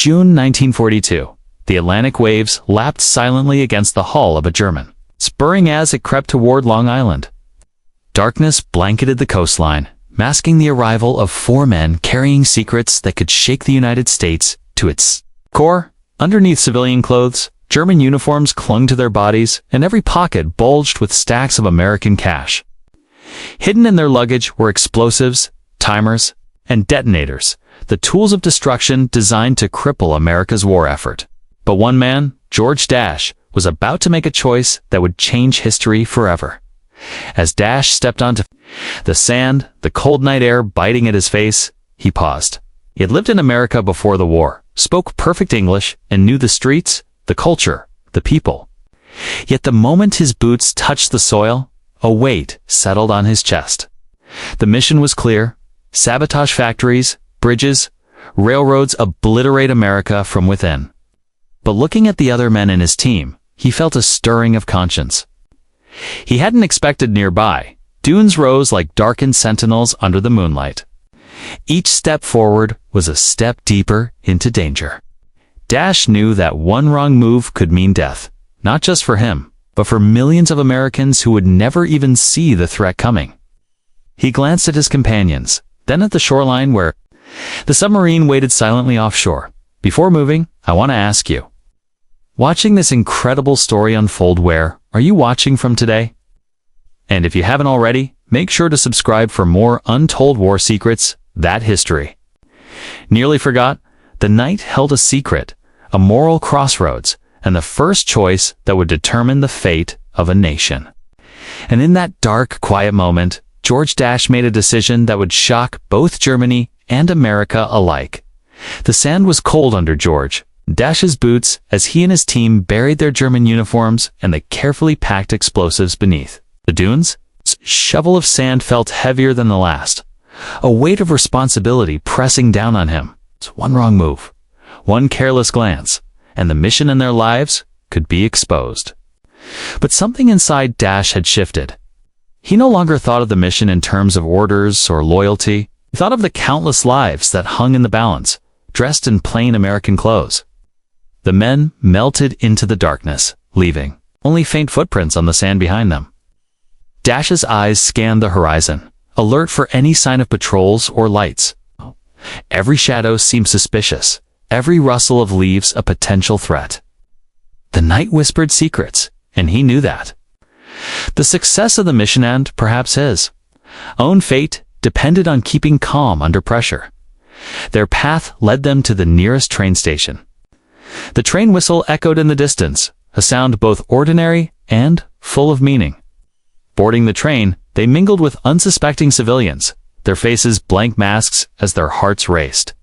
June 1942. The Atlantic waves lapped silently against the hull of a German, spurring as it crept toward Long Island. Darkness blanketed the coastline, masking the arrival of 4 men carrying secrets that could shake the United States to its core. Underneath civilian clothes, German uniforms clung to their bodies, and every pocket bulged with stacks of American cash. Hidden in their luggage were explosives, timers, and detonators, the tools of destruction designed to cripple America's war effort. But one man, George Dash, was about to make a choice that would change history forever. As Dash stepped onto the sand, the cold night air biting at his face, he paused. He had lived in America before the war, spoke perfect English, and knew the streets, the culture, the people. Yet the moment his boots touched the soil, a weight settled on his chest. The mission was clear: sabotage factories, bridges, railroads, obliterate America from within. But looking at the other men in his team, he felt a stirring of conscience. He hadn't expected nearby. Dunes rose like darkened sentinels under the moonlight. Each step forward was a step deeper into danger. Dash knew that one wrong move could mean death, not just for him, but for millions of Americans who would never even see the threat coming. He glanced at his companions, then at the shoreline where the submarine waited silently offshore. Before moving, I want to ask you, watching this incredible story unfold, where are you watching from today? And if you haven't already, make sure to subscribe for more Untold War Secrets, that history nearly forgot. The night held a secret, a moral crossroads, and the first choice that would determine the fate of a nation. And in that dark, quiet moment, George Dash made a decision that would shock both Germany and America alike. The sand was cold under George Dash's boots as he and his team buried their German uniforms and the carefully packed explosives beneath. The dunes? Shovel of sand felt heavier than the last, a weight of responsibility pressing down on him. One wrong move, one careless glance, and the mission and their lives could be exposed. But something inside Dash had shifted. He no longer thought of the mission in terms of orders or loyalty. He thought of the countless lives that hung in the balance, dressed in plain American clothes. The men melted into the darkness, leaving only faint footprints on the sand behind them. Dash's eyes scanned the horizon, alert for any sign of patrols or lights. Every shadow seemed suspicious, every rustle of leaves a potential threat. The night whispered secrets, and he knew that. The success of the mission, and perhaps his own fate, depended on keeping calm under pressure. Their path led them to the nearest train station. The train whistle echoed in the distance, a sound both ordinary and full of meaning. Boarding the train, they mingled with unsuspecting civilians, their faces blank masks as their hearts raced.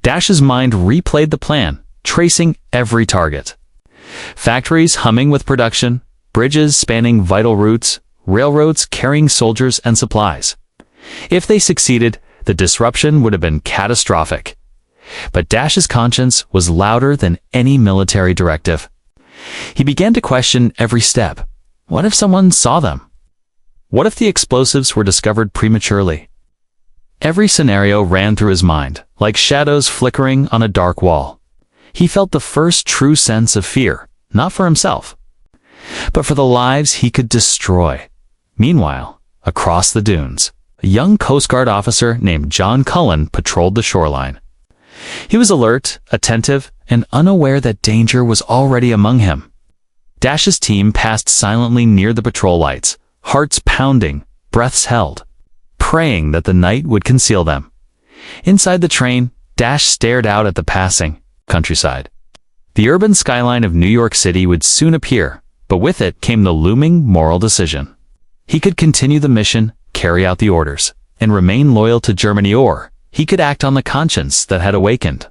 Dash's mind replayed the plan, tracing every target. Factories humming with production, bridges spanning vital routes, railroads carrying soldiers and supplies. If they succeeded, the disruption would have been catastrophic. But Dash's conscience was louder than any military directive. He began to question every step. What if someone saw them? What if the explosives were discovered prematurely? Every scenario ran through his mind, like shadows flickering on a dark wall. He felt the first true sense of fear, not for himself, but for the lives he could destroy. Meanwhile, across the dunes, a young Coast Guard officer named John Cullen patrolled the shoreline. He was alert, attentive, and unaware that danger was already among him. Dash's team passed silently near the patrol lights, hearts pounding, breaths held, praying that the night would conceal them. Inside the train, Dash stared out at the passing countryside. The urban skyline of New York City would soon appear, but with it came the looming moral decision. He could continue the mission, carry out the orders, and remain loyal to Germany, or he could act on the conscience that had awakened.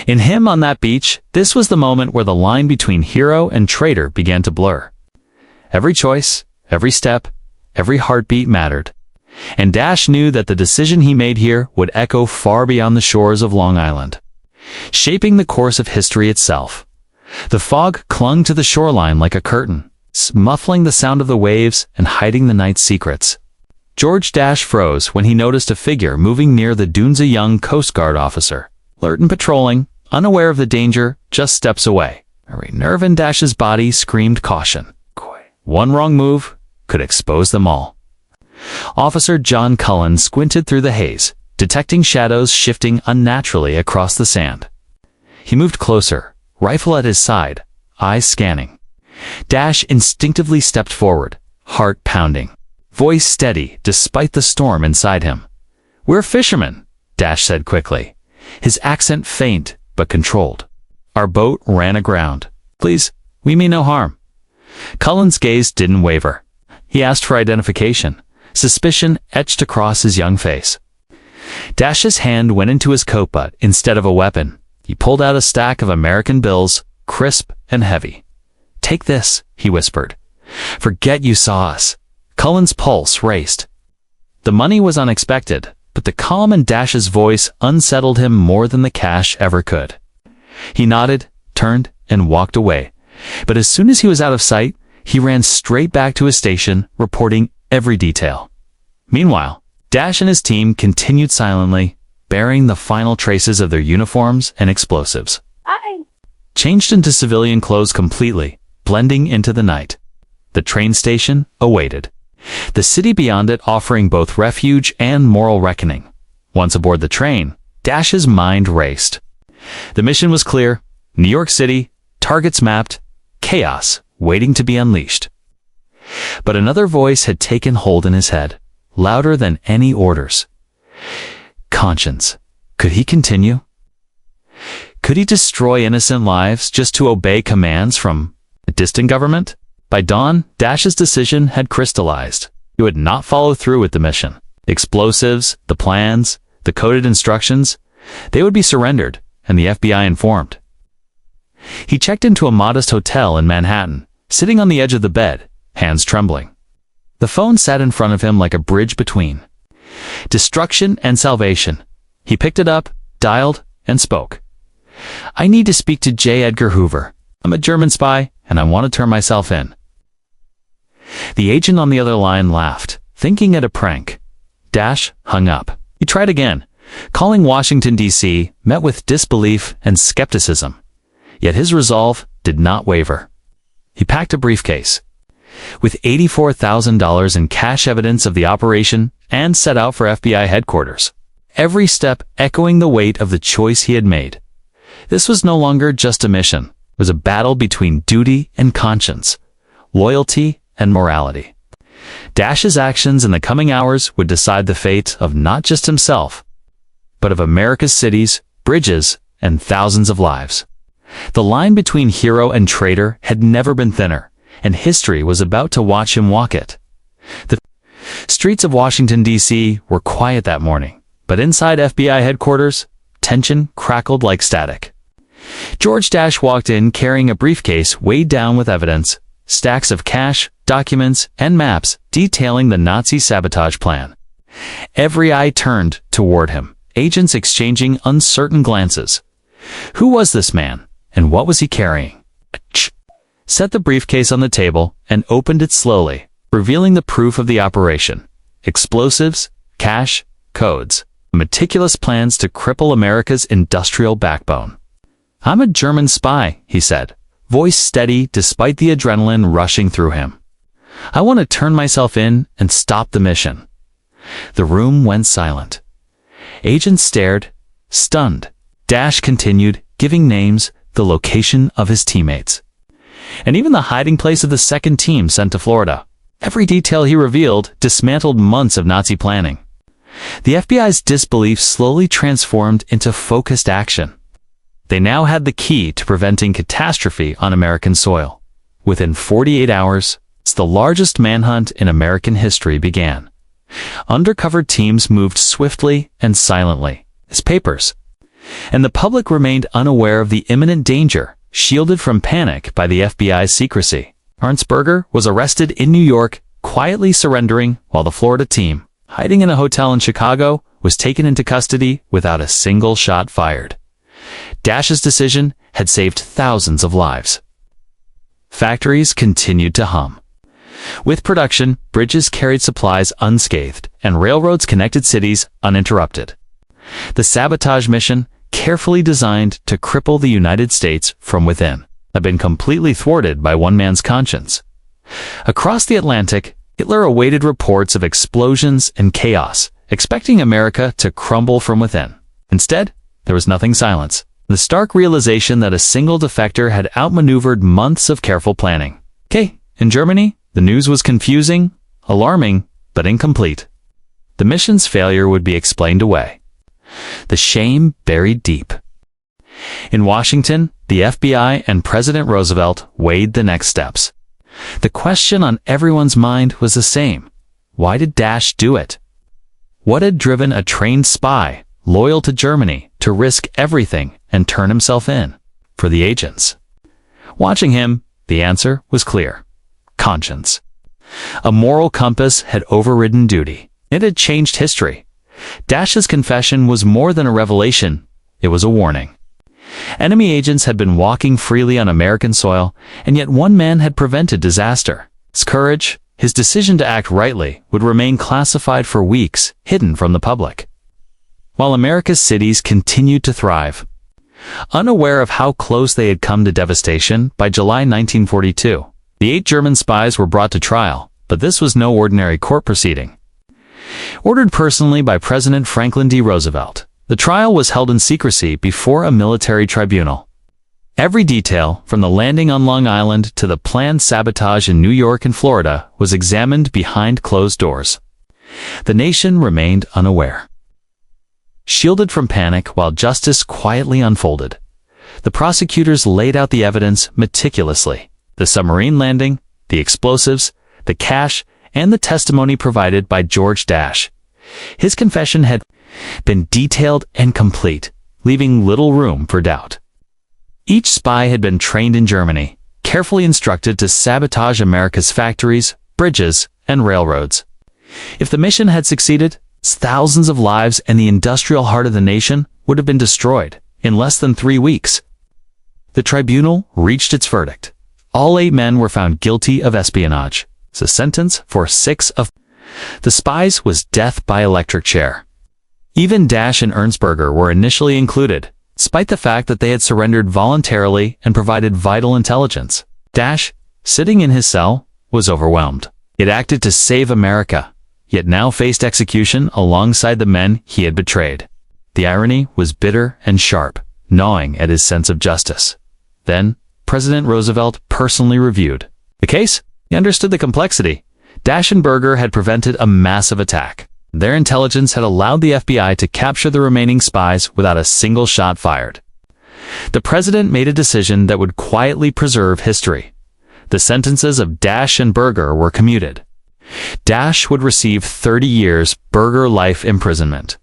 In him on that beach, this was the moment where the line between hero and traitor began to blur. Every choice, every step, every heartbeat mattered. And Dash knew that the decision he made here would echo far beyond the shores of Long Island, shaping the course of history itself. The fog clung to the shoreline like a curtain, muffling the sound of the waves and hiding the night's secrets. George Dash froze when he noticed a figure moving near the dunes, a young Coast Guard officer, alert and patrolling, unaware of the danger, just steps away. Every nerve in Dash's body screamed caution. One wrong move could expose them all. Officer John Cullen squinted through the haze, detecting shadows shifting unnaturally across the sand. He moved closer, rifle at his side, eyes scanning. Dash instinctively stepped forward, heart pounding, voice steady despite the storm inside him. "We're fishermen," Dash said quickly, his accent faint but controlled. "Our boat ran aground. Please, we mean no harm." Cullen's gaze didn't waver. He asked for identification, suspicion etched across his young face. Dash's hand went into his coat butt instead of a weapon. He pulled out a stack of American bills, crisp and heavy. "Take this," he whispered. "Forget you saw us." Cullen's pulse raced. The money was unexpected, but the calm in Dash's voice unsettled him more than the cash ever could. He nodded, turned, and walked away. But as soon as he was out of sight, he ran straight back to his station, reporting every detail. Meanwhile, Dash and his team continued silently, bearing the final traces of their uniforms and explosives. Changed into civilian clothes completely, blending into the night. The train station awaited. The city beyond it offering both refuge and moral reckoning. Once aboard the train, Dash's mind raced. The mission was clear: New York City, targets mapped, chaos waiting to be unleashed. But another voice had taken hold in his head, louder than any orders. Conscience. Could he continue? Could he destroy innocent lives just to obey commands from a distant government? By dawn, Dash's decision had crystallized. He would not follow through with the mission. Explosives, the plans, the coded instructions, they would be surrendered and the FBI informed. He checked into a modest hotel in Manhattan, sitting on the edge of the bed, hands trembling. The phone sat in front of him like a bridge between destruction and salvation. He picked it up, dialed, and spoke. "I need to speak to J. Edgar Hoover. I'm a German spy, and I want to turn myself in." The agent on the other line laughed, thinking it a prank. Dash hung up. He tried again. Calling Washington, D.C., met with disbelief and skepticism. Yet his resolve did not waver. He packed a briefcase with $84,000 in cash evidence of the operation and set out for FBI headquarters, every step echoing the weight of the choice he had made. This was no longer just a mission. It was a battle between duty and conscience, loyalty and morality. Dash's actions in the coming hours would decide the fate of not just himself, but of America's cities, bridges, and thousands of lives. The line between hero and traitor had never been thinner, and history was about to watch him walk it. The streets of Washington, D.C. were quiet that morning, but inside FBI headquarters, tension crackled like static. George Dash walked in carrying a briefcase weighed down with evidence, stacks of cash, documents, and maps detailing the Nazi sabotage plan. Every eye turned toward him, agents exchanging uncertain glances. Who was this man, and what was he carrying? Set the briefcase on the table and opened it slowly, revealing the proof of the operation. Explosives, cash, codes, meticulous plans to cripple America's industrial backbone. "I'm a German spy," he said, voice steady despite the adrenaline rushing through him. "I want to turn myself in and stop the mission." The room went silent. Agents stared, stunned. Dash continued, giving names, the location of his teammates, and even the hiding place of the second team sent to Florida. Every detail he revealed dismantled months of Nazi planning. The FBI's disbelief slowly transformed into focused action. They now had the key to preventing catastrophe on American soil. Within 48 hours, the largest manhunt in American history began. Undercover teams moved swiftly and silently as papers, and the public remained unaware of the imminent danger, shielded from panic by the FBI's secrecy. Arnsberger was arrested in New York, quietly surrendering, while the Florida team, hiding in a hotel in Chicago, was taken into custody without a single shot fired. Dash's decision had saved thousands of lives. Factories continued to hum. With production, bridges carried supplies unscathed, and railroads connected cities uninterrupted. The sabotage mission, carefully designed to cripple the United States from within, had been completely thwarted by one man's conscience. Across the Atlantic, Hitler awaited reports of explosions and chaos, expecting America to crumble from within. Instead, there was nothing silence. The stark realization that a single defector had outmaneuvered months of careful planning. In Germany, the news was confusing, alarming, but incomplete. The mission's failure would be explained away. The shame buried deep. In Washington, the FBI and President Roosevelt weighed the next steps. The question on everyone's mind was the same. Why did Dash do it? What had driven a trained spy, loyal to Germany, to risk everything and turn himself in for the agents? Watching him, the answer was clear. Conscience. A moral compass had overridden duty. It had changed history. Dash's confession was more than a revelation. It was a warning. Enemy agents had been walking freely on American soil, and yet one man had prevented disaster. His courage, his decision to act rightly, would remain classified for weeks, hidden from the public. While America's cities continued to thrive. Unaware of how close they had come to devastation, by July 1942, the 8 German spies were brought to trial, but this was no ordinary court proceeding. Ordered personally by President Franklin D. Roosevelt, the trial was held in secrecy before a military tribunal. Every detail, from the landing on Long Island to the planned sabotage in New York and Florida, was examined behind closed doors. The nation remained unaware. Shielded from panic while justice quietly unfolded, the prosecutors laid out the evidence meticulously. The submarine landing, the explosives, the cash, and the testimony provided by George Dash. His confession had been detailed and complete, leaving little room for doubt. Each spy had been trained in Germany, carefully instructed to sabotage America's factories, bridges, and railroads. If the mission had succeeded, thousands of lives and the industrial heart of the nation would have been destroyed in less than 3 weeks. The tribunal reached its verdict. All 8 men were found guilty of espionage. The sentence for 6 of the spies was death by electric chair. Even Dash and Ernstberger were initially included, despite the fact that they had surrendered voluntarily and provided vital intelligence. Dash, sitting in his cell, was overwhelmed. He had acted to save America, yet now faced execution alongside the men he had betrayed. The irony was bitter and sharp, gnawing at his sense of justice. Then, President Roosevelt personally reviewed the case. He understood the complexity. Dash and Berger had prevented a massive attack. Their intelligence had allowed the FBI to capture the remaining spies without a single shot fired. The president made a decision that would quietly preserve history. The sentences of Dash and Berger were commuted. Dash would receive 30 years, Berger life imprisonment.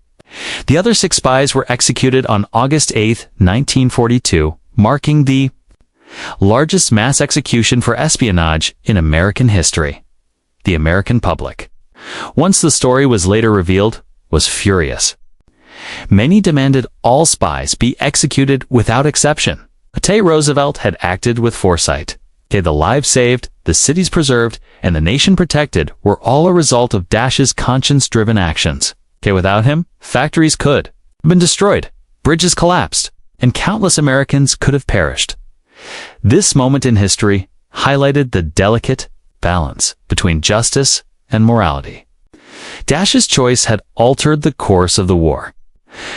The other 6 spies were executed on August 8, 1942, marking the largest mass execution for espionage in American history. The American public, once the story was later revealed, was furious. Many demanded all spies be executed without exception. Teddy Roosevelt had acted with foresight. The lives saved, the cities preserved, and the nation protected were all a result of Dash's conscience-driven actions. Without him, factories could have been destroyed, bridges collapsed, and countless Americans could have perished. This moment in history highlighted the delicate balance between justice and morality. Dash's choice had altered the course of the war.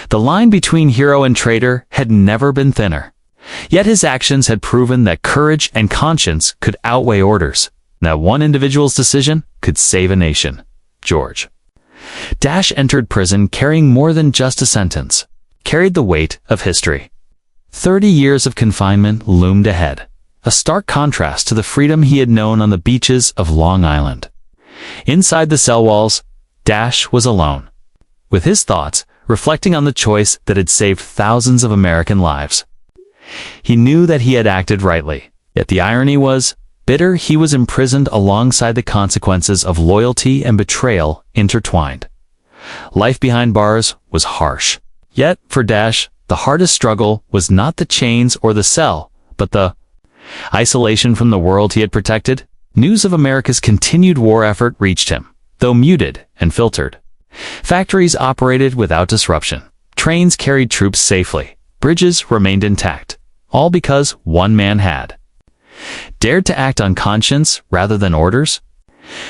The line between hero and traitor had never been thinner. Yet his actions had proven that courage and conscience could outweigh orders, and that one individual's decision could save a nation. George Dash entered prison carrying more than just a sentence, carried the weight of history. 30 years of confinement loomed ahead, a stark contrast to the freedom he had known on the beaches of Long Island. Inside the cell walls, Dash was alone, with his thoughts reflecting on the choice that had saved thousands of American lives. He knew that he had acted rightly, yet the irony was, bitter he was imprisoned alongside the consequences of loyalty and betrayal intertwined. Life behind bars was harsh. Yet, for Dash, the hardest struggle was not the chains or the cell, but the isolation from the world he had protected. News of America's continued war effort reached him, though muted and filtered. Factories operated without disruption. Trains carried troops safely, bridges remained intact, all because one man had dared to act on conscience rather than orders.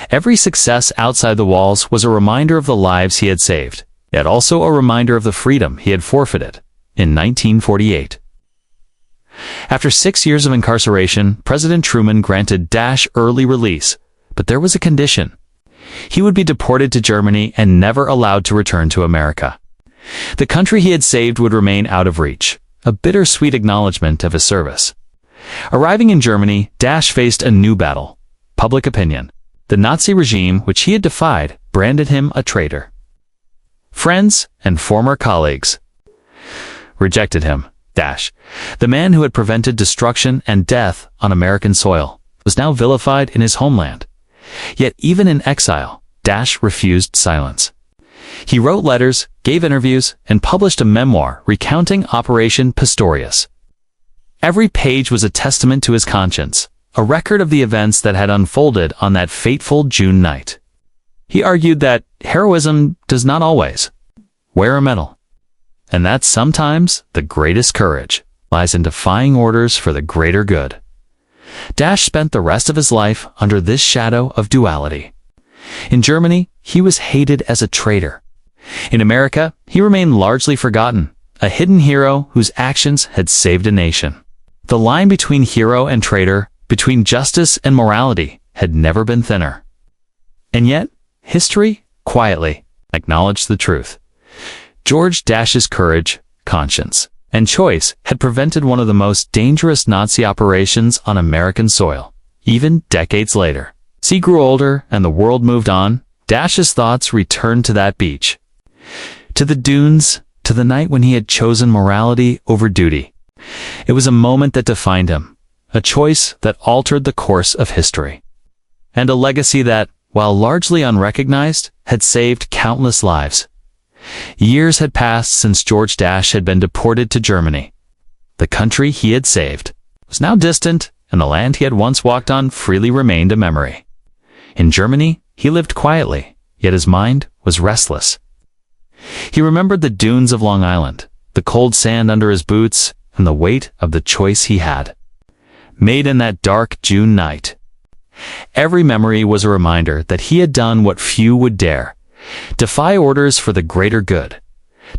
Every success outside the walls was a reminder of the lives he had saved, yet also a reminder of the freedom he had forfeited in 1948. After 6 years of incarceration, President Truman granted Dash early release, but there was a condition. He would be deported to Germany and never allowed to return to America. The country he had saved would remain out of reach, a bittersweet acknowledgement of his service. Arriving in Germany, Dash faced a new battle: public opinion. The Nazi regime, which he had defied, branded him a traitor. Friends and former colleagues rejected him. Dash, the man who had prevented destruction and death on American soil, was now vilified in his homeland. Yet even in exile, Dash refused silence. He wrote letters, gave interviews, and published a memoir recounting Operation Pastorius. Every page was a testament to his conscience, a record of the events that had unfolded on that fateful June night. He argued that heroism does not always wear a medal, and that sometimes the greatest courage lies in defying orders for the greater good. Dash spent the rest of his life under this shadow of duality. In Germany, he was hated as a traitor. In America, he remained largely forgotten, a hidden hero whose actions had saved a nation. The line between hero and traitor, between justice and morality, had never been thinner. And yet, history, quietly, acknowledged the truth. George Dash's courage, conscience, and choice had prevented one of the most dangerous Nazi operations on American soil. Even decades later, as he grew older and the world moved on, Dash's thoughts returned to that beach, to the dunes, to the night when he had chosen morality over duty. It was a moment that defined him, a choice that altered the course of history, and a legacy that, while largely unrecognized, had saved countless lives. Years had passed since George Dash had been deported to Germany. The country he had saved was now distant, and the land he had once walked on freely remained a memory. In Germany, he lived quietly, yet his mind was restless. He remembered the dunes of Long Island, the cold sand under his boots, and the weight of the choice he had made in that dark June night. Every memory was a reminder that he had done what few would dare: defy orders for the greater good.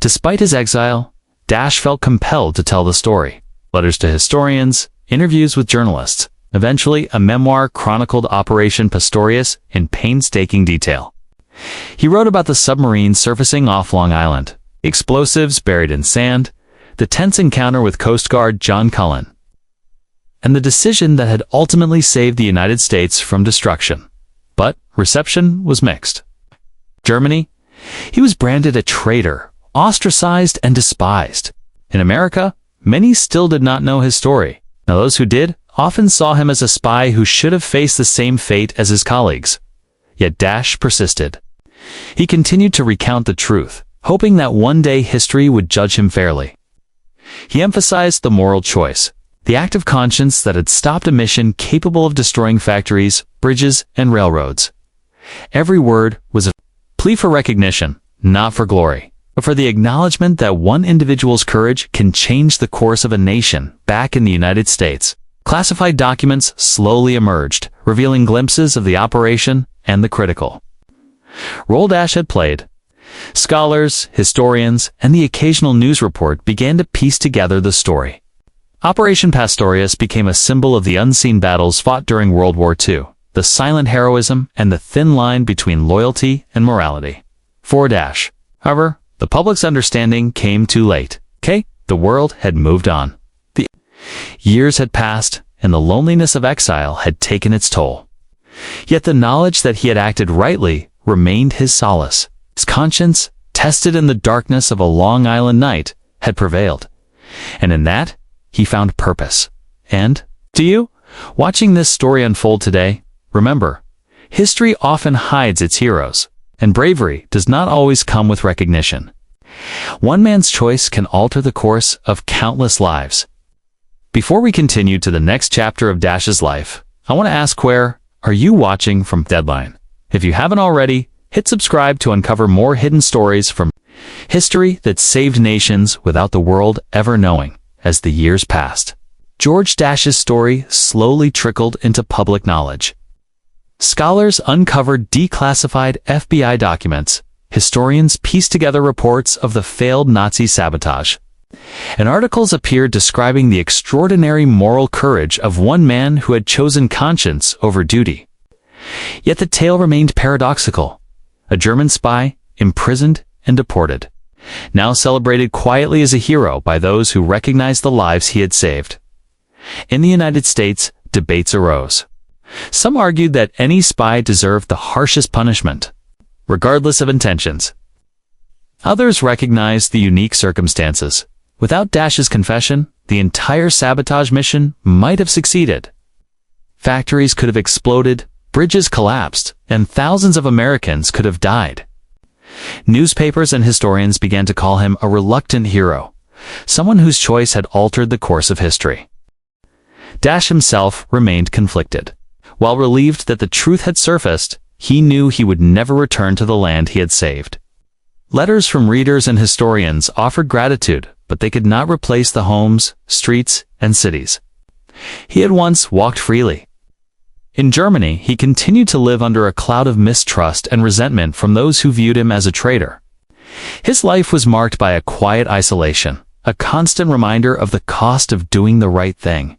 Despite his exile, Dash felt compelled to tell the story. Letters to historians, interviews with journalists, eventually a memoir chronicled Operation Pastorius in painstaking detail. He wrote about the submarine surfacing off Long Island, explosives buried in sand, the tense encounter with Coast Guard John Cullen, and the decision that had ultimately saved the United States from destruction. But reception was mixed. Germany, he was branded a traitor, ostracized and despised. In America, many still did not know his story. Now those who did often saw him as a spy who should have faced the same fate as his colleagues. Yet Dash persisted. He continued to recount the truth, hoping that one day history would judge him fairly. He emphasized the moral choice, the act of conscience that had stopped a mission capable of destroying factories, bridges, and railroads. Every word was a plea for recognition, not for glory, but for the acknowledgement that one individual's courage can change the course of a nation. Back in the United States, classified documents slowly emerged, revealing glimpses of the operation and the critical role Dash had played. Scholars, historians, and the occasional news report began to piece together the story. Operation Pastorius became a symbol of the unseen battles fought during World War II, the silent heroism and the thin line between loyalty and morality. For Dash, however, the public's understanding came too late. The world had moved on. The years had passed, and the loneliness of exile had taken its toll. Yet the knowledge that he had acted rightly remained his solace. His conscience, tested in the darkness of a Long Island night, had prevailed. And in that, he found purpose. And, to you, watching this story unfold today, remember, history often hides its heroes, and bravery does not always come with recognition. One man's choice can alter the course of countless lives. Before we continue to the next chapter of Dash's life, I want to ask, where are you watching from? Deadline. If you haven't already, hit subscribe to uncover more hidden stories from History that saved nations without the world ever knowing. As the years passed, George Dash's story slowly trickled into public knowledge. Scholars uncovered declassified FBI documents. Historians pieced together reports of the failed Nazi sabotage. And articles appeared describing the extraordinary moral courage of one man who had chosen conscience over duty. Yet the tale remained paradoxical. A German spy, imprisoned and deported, now celebrated quietly as a hero by those who recognized the lives he had saved. In the United States, debates arose. Some argued that any spy deserved the harshest punishment, regardless of intentions. Others recognized the unique circumstances. Without Dash's confession, the entire sabotage mission might have succeeded. Factories could have exploded, bridges collapsed, and thousands of Americans could have died. Newspapers and historians began to call him a reluctant hero, someone whose choice had altered the course of history. Dash himself remained conflicted. While relieved that the truth had surfaced, he knew he would never return to the land he had saved. Letters from readers and historians offered gratitude, but they could not replace the homes, streets, and cities he had once walked freely. In Germany, he continued to live under a cloud of mistrust and resentment from those who viewed him as a traitor. His life was marked by a quiet isolation, a constant reminder of the cost of doing the right thing.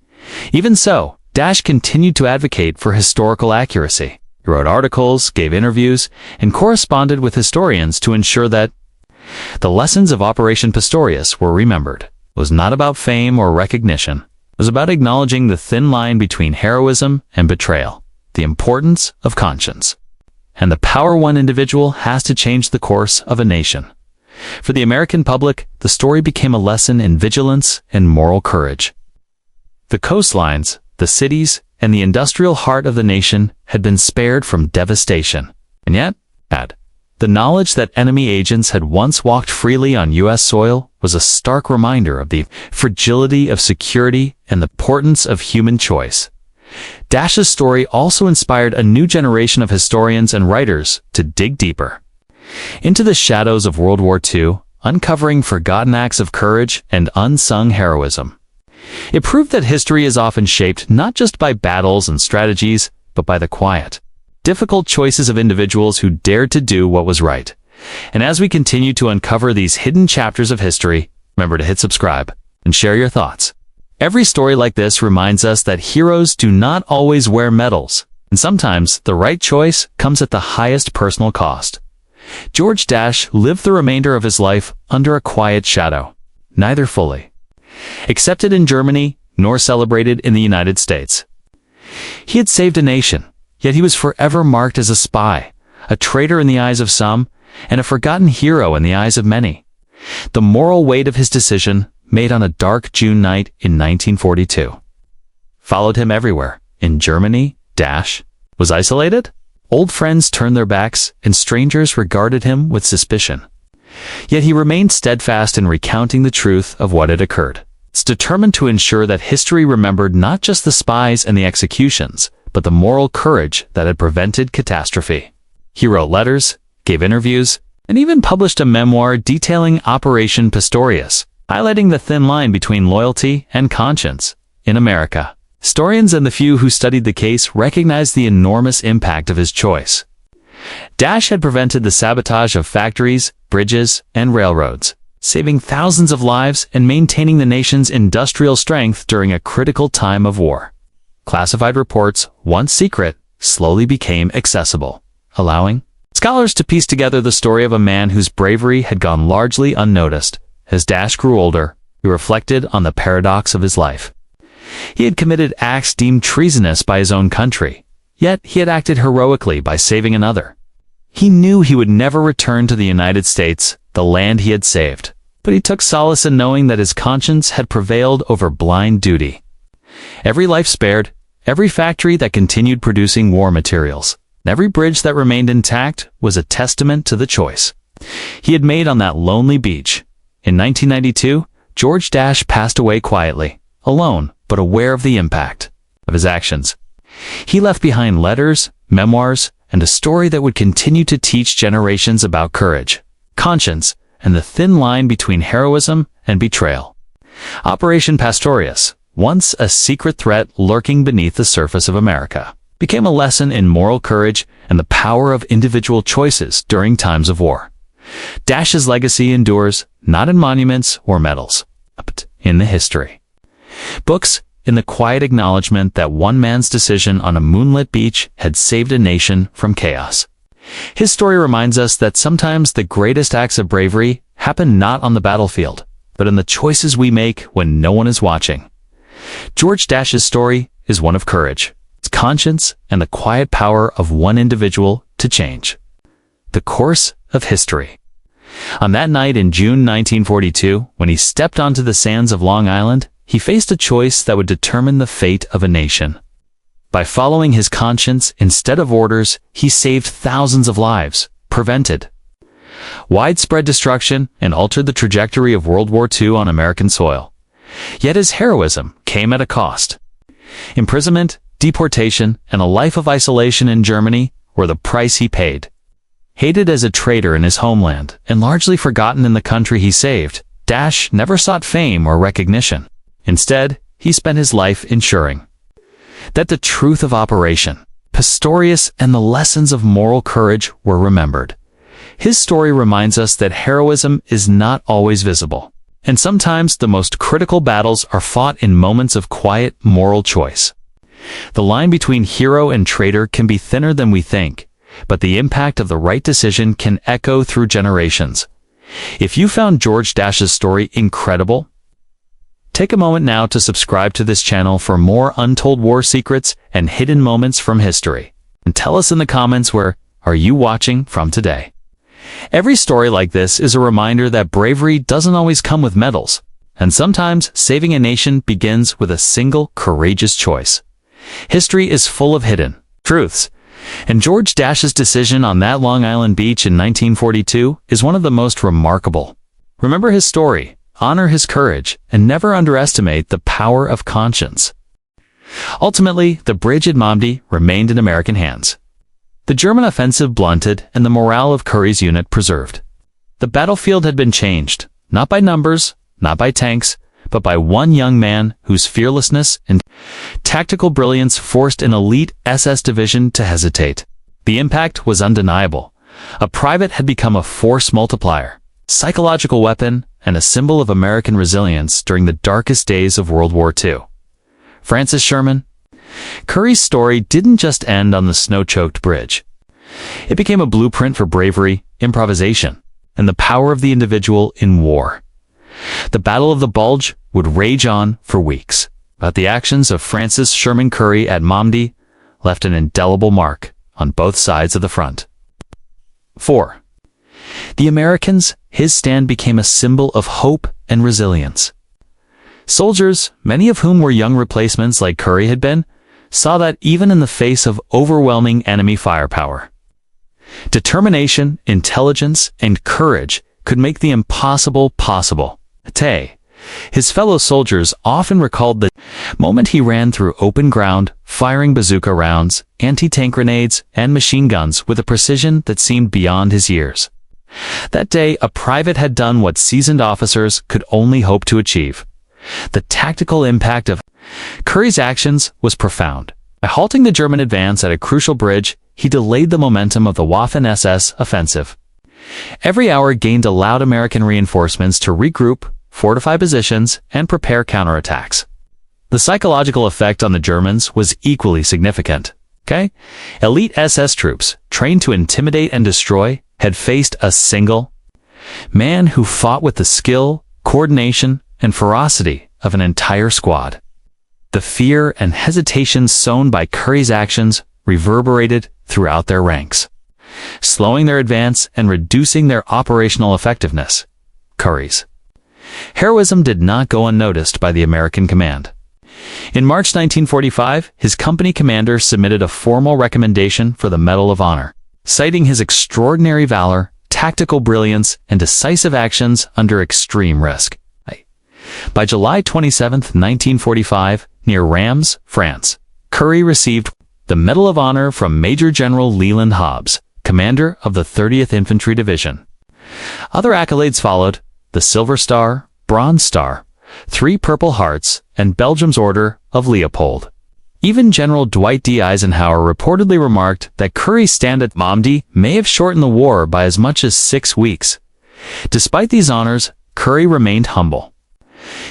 Even so, Dash continued to advocate for historical accuracy. He wrote articles, gave interviews, and corresponded with historians to ensure that the lessons of Operation Pastorius were remembered. It was not about fame or recognition. It was about acknowledging the thin line between heroism and betrayal, the importance of conscience, and the power one individual has to change the course of a nation. For the American public, the story became a lesson in vigilance and moral courage. The coastlines, the cities, and the industrial heart of the nation had been spared from devastation. And yet, the knowledge that enemy agents had once walked freely on U.S. soil was a stark reminder of the fragility of security and the importance of human choice. Dash's story also inspired a new generation of historians and writers to dig deeper into the shadows of World War II, uncovering forgotten acts of courage and unsung heroism. It proved that history is often shaped not just by battles and strategies, but by the quiet, difficult choices of individuals who dared to do what was right. And as we continue to uncover these hidden chapters of history, remember to hit subscribe and share your thoughts. Every story like this reminds us that heroes do not always wear medals, and sometimes the right choice comes at the highest personal cost. George Dash lived the remainder of his life under a quiet shadow, neither fully accepted in Germany nor celebrated in the United States. He had saved a nation, yet he was forever marked as a spy, a traitor in the eyes of some, and a forgotten hero in the eyes of many. The moral weight of his decision, made on a dark June night in 1942, followed him everywhere. In Germany, Dash was isolated. Old friends turned their backs, and strangers regarded him with suspicion. Yet he remained steadfast in recounting the truth of what had occurred. It's determined to ensure that history remembered not just the spies and the executions, but the moral courage that had prevented catastrophe. He wrote letters, gave interviews, and even published a memoir detailing Operation Pastorius, highlighting the thin line between loyalty and conscience. In America, historians and the few who studied the case recognized the enormous impact of his choice. Dash had prevented the sabotage of factories, bridges, and railroads, saving thousands of lives and maintaining the nation's industrial strength during a critical time of war. Classified reports, once secret, slowly became accessible, allowing scholars to piece together the story of a man whose bravery had gone largely unnoticed. As Dash grew older, he reflected on the paradox of his life. He had committed acts deemed treasonous by his own country, yet he had acted heroically by saving another. He knew he would never return to the United States, the land he had saved, but he took solace in knowing that his conscience had prevailed over blind duty. Every life spared, every factory that continued producing war materials, every bridge that remained intact was a testament to the choice he had made on that lonely beach. In 1992, George Dash passed away quietly, alone but aware of the impact of his actions. He left behind letters, memoirs, and a story that would continue to teach generations about courage, conscience, and the thin line between heroism and betrayal. Operation Pastorius, once a secret threat lurking beneath the surface of America, became a lesson in moral courage and the power of individual choices during times of war. Dash's legacy endures not in monuments or medals, but in the history books, in the quiet acknowledgement that one man's decision on a moonlit beach had saved a nation from chaos. His story reminds us that sometimes the greatest acts of bravery happen not on the battlefield, but in the choices we make when no one is watching. George Dash's story is one of courage, its conscience, and the quiet power of one individual to change the course of history. On that night in June 1942, when he stepped onto the sands of Long Island, he faced a choice that would determine the fate of a nation. By following his conscience instead of orders, he saved thousands of lives, prevented widespread destruction, and altered the trajectory of World War II on American soil. Yet his heroism came at a cost. Imprisonment, deportation, and a life of isolation in Germany were the price he paid. Hated as a traitor in his homeland, and largely forgotten in the country he saved, Dash never sought fame or recognition. Instead, he spent his life ensuring that the truth of Operation Pastorius and the lessons of moral courage were remembered. His story reminds us that heroism is not always visible, and sometimes the most critical battles are fought in moments of quiet moral choice. The line between hero and traitor can be thinner than we think, but the impact of the right decision can echo through generations. If you found George Dash's story incredible, take a moment now to subscribe to this channel for more untold war secrets and hidden moments from history. And tell us in the comments, where are you watching from today? Every story like this is a reminder that bravery doesn't always come with medals, and sometimes saving a nation begins with a single courageous choice. History is full of hidden truths, and George Dash's decision on that Long Island beach in 1942 is one of the most remarkable. Remember his story, honor his courage, and never underestimate the power of conscience. Ultimately, the bridge at Malmedy remained in American hands. The German offensive blunted and the morale of Curry's unit preserved. The battlefield had been changed, not by numbers, not by tanks, but by one young man whose fearlessness and tactical brilliance forced an elite SS division to hesitate. The impact was undeniable. A private had become a force multiplier, psychological weapon, and a symbol of American resilience during the darkest days of World War II. Francis Sherman. Curry's story didn't just end on the snow-choked bridge. It became a blueprint for bravery, improvisation, and the power of the individual in war. The Battle of the Bulge would rage on for weeks, but the actions of Francis Sherman Curry at Malmedy left an indelible mark on both sides of the front. 4. The Americans, his stand became a symbol of hope and resilience. Soldiers, many of whom were young replacements like Curry had been, saw that even in the face of overwhelming enemy firepower, determination, intelligence, and courage could make the impossible possible. Tay, his fellow soldiers often recalled the moment he ran through open ground, firing bazooka rounds, anti-tank grenades, and machine guns with a precision that seemed beyond his years. That day, a private had done what seasoned officers could only hope to achieve. The tactical impact of Curry's actions was profound. By halting the German advance at a crucial bridge, he delayed the momentum of the Waffen-SS offensive. Every hour gained allowed American reinforcements to regroup, fortify positions, and prepare counterattacks. The psychological effect on the Germans was equally significant. Elite SS troops, trained to intimidate and destroy, had faced a single man who fought with the skill, coordination, and ferocity of an entire squad. The fear and hesitation sown by Curry's actions reverberated throughout their ranks, slowing their advance and reducing their operational effectiveness. Curry's heroism did not go unnoticed by the American command. In March 1945, his company commander submitted a formal recommendation for the Medal of Honor, citing his extraordinary valor, tactical brilliance, and decisive actions under extreme risk. By July 27, 1945, near Rheims, France, Curry received the Medal of Honor from Major General Leland Hobbs, commander of the 30th Infantry Division. Other accolades followed: the Silver Star, Bronze Star, 3 Purple Hearts, and Belgium's Order of Leopold. Even General Dwight D. Eisenhower reportedly remarked that Curry's stand at Normandy may have shortened the war by as much as 6 weeks. Despite these honors, Curry remained humble.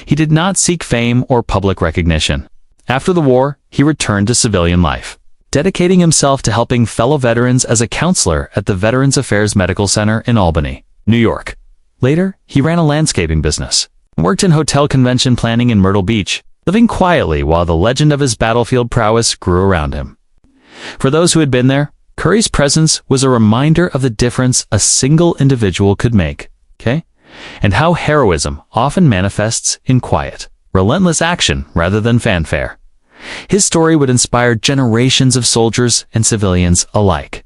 He did not seek fame or public recognition. After the war, he returned to civilian life, dedicating himself to helping fellow veterans as a counselor at the Veterans Affairs Medical Center in Albany, New York. Later, he ran a landscaping business, worked in hotel convention planning in Myrtle Beach, living quietly while the legend of his battlefield prowess grew around him. For those who had been there, Curry's presence was a reminder of the difference a single individual could make, and how heroism often manifests in quiet, relentless action rather than fanfare. His story would inspire generations of soldiers and civilians alike.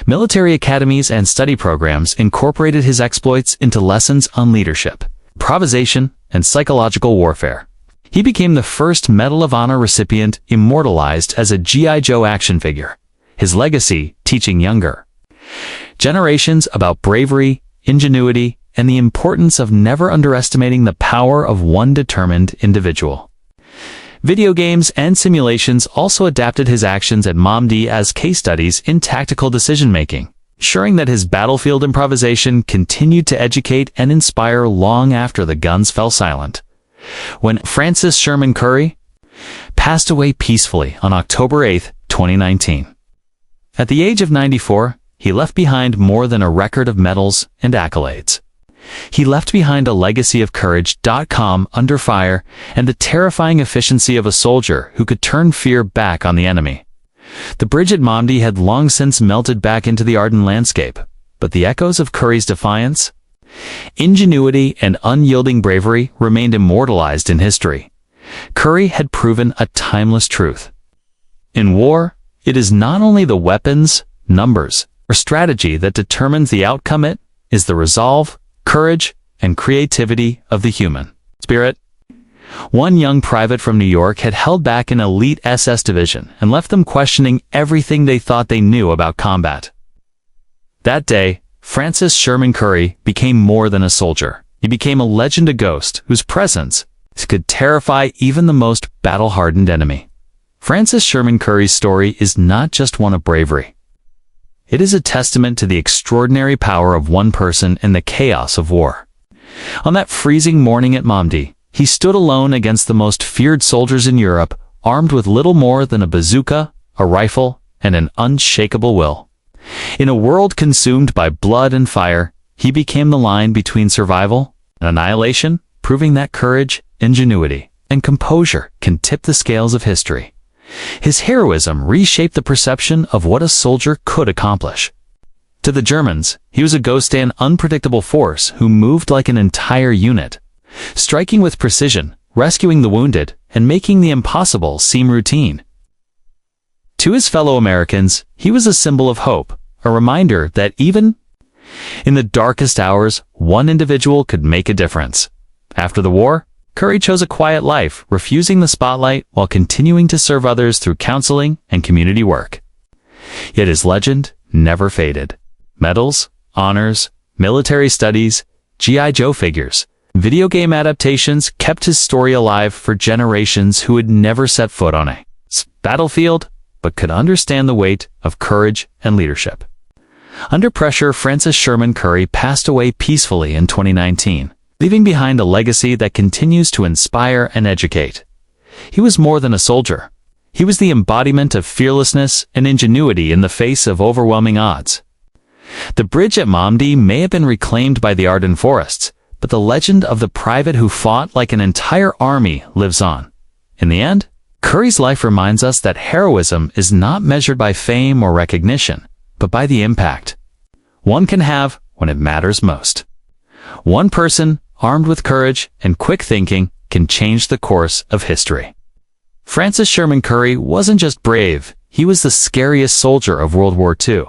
Military academies and study programs incorporated his exploits into lessons on leadership, improvisation, and psychological warfare. He became the first Medal of Honor recipient immortalized as a G.I. Joe action figure, his legacy teaching younger generations about bravery, ingenuity, and the importance of never underestimating the power of one determined individual. Video games and simulations also adapted his actions at Normandy as case studies in tactical decision-making, ensuring that his battlefield improvisation continued to educate and inspire long after the guns fell silent. When Francis Sherman Curry passed away peacefully on October 8, 2019. At the age of 94, he left behind more than a record of medals and accolades. He left behind a legacy of courage, calm under fire, and the terrifying efficiency of a soldier who could turn fear back on the enemy. The bridge at Normandy had long since melted back into the Ardennes landscape, but the echoes of Curry's defiance, ingenuity, and unyielding bravery remained immortalized in history. Curry had proven a timeless truth. In war, it is not only the weapons, numbers, or strategy that determines the outcome, it is the resolve, courage, and creativity of the human spirit. One young private from New York had held back an elite SS division and left them questioning everything they thought they knew about combat. That day, Francis Sherman Curry became more than a soldier. He became a legend, a ghost whose presence could terrify even the most battle-hardened enemy. Francis Sherman Curry's story is not just one of bravery. It is a testament to the extraordinary power of one person in the chaos of war. On that freezing morning at Normandy, he stood alone against the most feared soldiers in Europe, armed with little more than a bazooka, a rifle, and an unshakable will. In a world consumed by blood and fire, he became the line between survival and annihilation, proving that courage, ingenuity, and composure can tip the scales of history. His heroism reshaped the perception of what a soldier could accomplish. To the Germans, he was a ghost and unpredictable force who moved like an entire unit, striking with precision, rescuing the wounded, and making the impossible seem routine. To his fellow Americans, he was a symbol of hope, a reminder that even in the darkest hours, one individual could make a difference. After the war, Curry chose a quiet life, refusing the spotlight while continuing to serve others through counseling and community work. Yet his legend never faded. Medals, honors, military studies, G.I. Joe figures, video game adaptations kept his story alive for generations who had never set foot on a battlefield, but could understand the weight of courage and leadership. Under pressure, Francis Sherman Curry passed away peacefully in 2019. Leaving behind a legacy that continues to inspire and educate. He was more than a soldier. He was the embodiment of fearlessness and ingenuity in the face of overwhelming odds. The bridge at Normandy may have been reclaimed by the Ardennes forests, but the legend of the private who fought like an entire army lives on. In the end, Curry's life reminds us that heroism is not measured by fame or recognition, but by the impact one can have when it matters most. One person, armed with courage and quick thinking, can change the course of history. Francis Sherman Curry wasn't just brave, he was the scariest soldier of World War II.